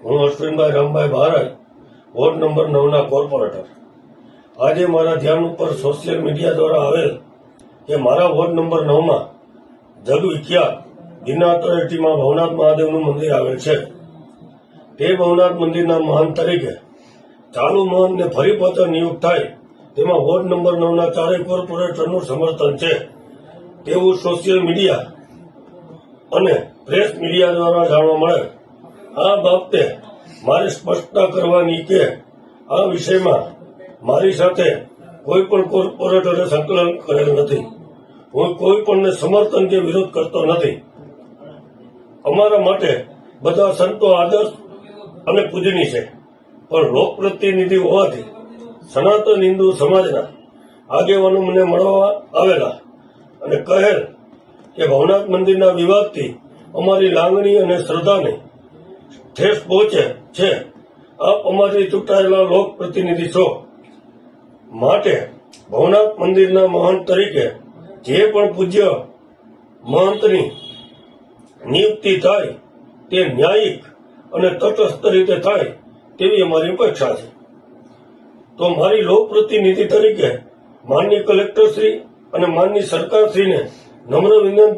હું અશ્વિનભાઈ રામભાઈ મહારાજ, ward number 9 corporator. આજે મારા ધ્યાન ઉપર સોશિયલ મીડિયા દ્વારા આવેલ કે મારા વોર્ડ નંબર 9 જગવિખ્યાત ગિરનાર તળેટીમાં ભવનાથ મહાદેવનું મંદિર આવેલ છે. તે ભવનાથ મંદિરના મહંત તરીકે ચાલુ મહંતને ફરી પાછા નિયુક્ત થાય તેમાં વોર્ડ નંબર 9 ચારેય કોર્પોરેટરનું સમર્થન છે તેવું સોશિયલ મીડિયા અને પ્રેસ મીડિયા દ્વારા જાણવા મળે. આ બાબતે મારે સ્પષ્ટતા કરવાની કે આ વિષયમાં મારી સાથે કોઈ પણ કોર્પોરેટરે સંકલન કરેલ નથી. હું કોઈ પણને સમર્થન કે વિરોધ કરતો નથી. અમારા માટે બધા સંતો આદર્શ અને પૂજનીય છે, પણ લોકપ્રતિનિધિ હોવાથી સનાતન હિન્દુ સમાજના આગેવાનો મને મળવા આવેલા અને કહેલ કે ભવનાથ મંદિરના વિવાદથી અમારી લાગણી અને શ્રદ્ધાને ઠેસ પહોંચે છે. આપ અમારી ચૂંટાયેલા લોકપ્રતિનિધિ છો, માટે ભવનાથ મંદિરના મહંત તરીકે જે પણ પૂજ્ય મહંતની નિયુક્તિ થાય તે ન્યાયિક અને તટસ્થ રીતે થાય તેવી અમારી અપેક્ષા છે. તો મારી લોકપ્રતિનિધિ તરીકે માનનીય કલેક્ટરશ્રી અને માનનીય સરકારશ્રીને નમ્ર વિનંતી